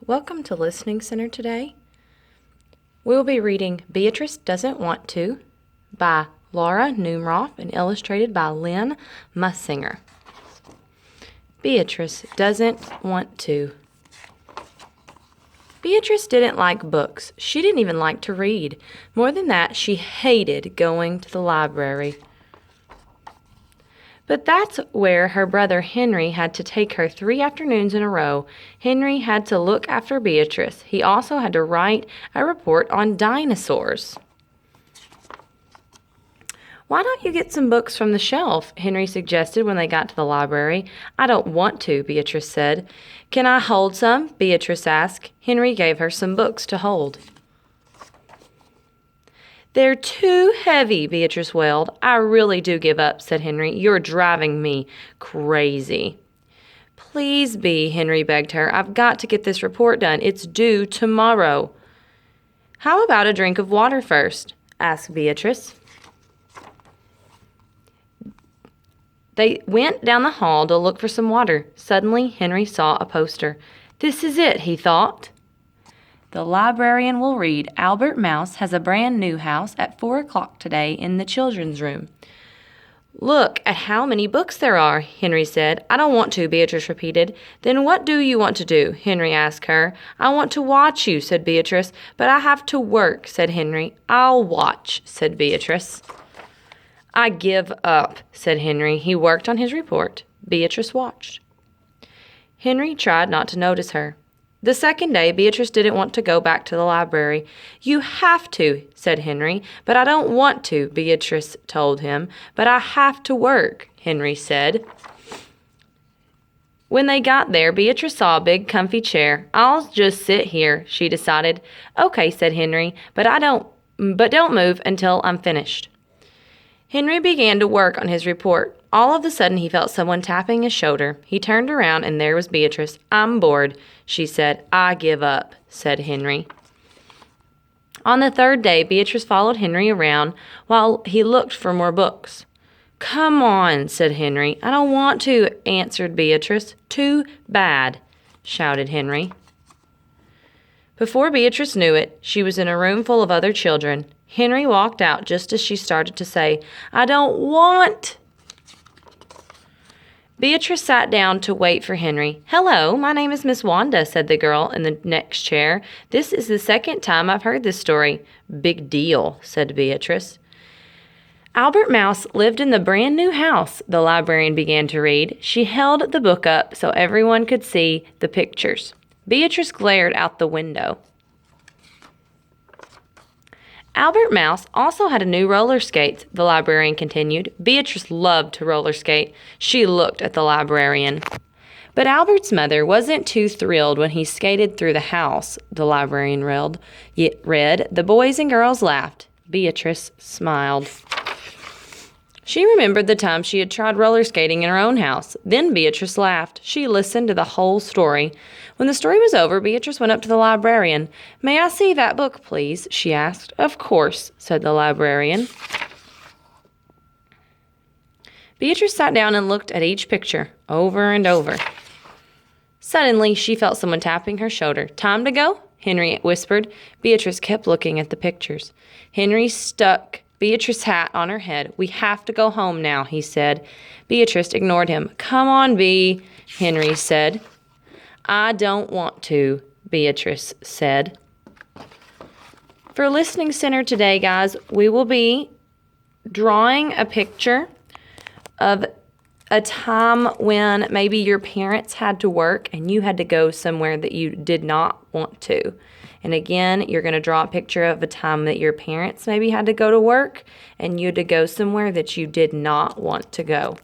Welcome to Listening Center today. We will be reading Beatrice Doesn't Want To by Laura Numroff and illustrated by Lynn Mussinger. Beatrice doesn't want to. Beatrice didn't like books. She didn't even like to read. More than that, she hated going to the library. But that's where her brother Henry had to take her 3 afternoons in a row. Henry had to look after Beatrice. He also had to write a report on dinosaurs. "Why don't you get some books from the shelf?" Henry suggested when they got to the library. "I don't want to," Beatrice said. "Can I hold some?" Beatrice asked. Henry gave her some books to hold. "They're too heavy," Beatrice wailed. "I really do give up," said Henry. "You're driving me crazy." "Please be," Henry begged her. "I've got to get this report done. It's due tomorrow." "How about a drink of water first?" asked Beatrice. They went down the hall to look for some water. Suddenly, Henry saw a poster. "This is it," he thought. "The librarian will read, 'Albert Mouse has a brand new house at 4 o'clock today in the children's room.'" "Look at how many books there are," Henry said. "I don't want to," Beatrice repeated. "Then what do you want to do?" Henry asked her. "I want to watch you," said Beatrice. "But I have to work," said Henry. "I'll watch," said Beatrice. "I give up," said Henry. He worked on his report. Beatrice watched. Henry tried not to notice her. The second day, Beatrice didn't want to go back to the library. "You have to," said Henry. "But I don't want to," Beatrice told him. "But I have to work," Henry said. When they got there, Beatrice saw a big comfy chair. "I'll just sit here," she decided. "Okay," said Henry, "but don't move until I'm finished." Henry began to work on his report. All of a sudden, he felt someone tapping his shoulder. He turned around, and there was Beatrice. "I'm bored," she said. "I give up," said Henry. On the third day, Beatrice followed Henry around while he looked for more books. "Come on," said Henry. "I don't want to," answered Beatrice. "Too bad," shouted Henry. Before Beatrice knew it, she was in a room full of other children. Henry walked out just as she started to say, "I don't want." Beatrice sat down to wait for Henry. "Hello, my name is Miss Wanda," said the girl in the next chair. "This is the second time I've heard this story." "Big deal," said Beatrice. "Albert Mouse lived in the brand new house," the librarian began to read. She held the book up so everyone could see the pictures. Beatrice glared out the window. "Albert Mouse also had a new roller skates," the librarian continued. Beatrice loved to roller skate. She looked at the librarian. "But Albert's mother wasn't too thrilled when he skated through the house," the librarian read. The boys and girls laughed. Beatrice smiled. She remembered the time she had tried roller skating in her own house. Then Beatrice laughed. She listened to the whole story. When the story was over, Beatrice went up to the librarian. "May I see that book, please?" she asked. "Of course," said the librarian. Beatrice sat down and looked at each picture over and over. Suddenly, she felt someone tapping her shoulder. "Time to go?" Henry whispered. Beatrice kept looking at the pictures. Henry stuck Beatrice's hat on her head. "We have to go home now," he said. Beatrice ignored him. "Come on, Bea," Henry said. "I don't want to," Beatrice said. For Listening Center today, guys, we will be drawing a picture of a time when maybe your parents had to work and you had to go somewhere that you did not want to. And again, you're going to draw a picture of a time that your parents maybe had to go to work and you had to go somewhere that you did not want to go.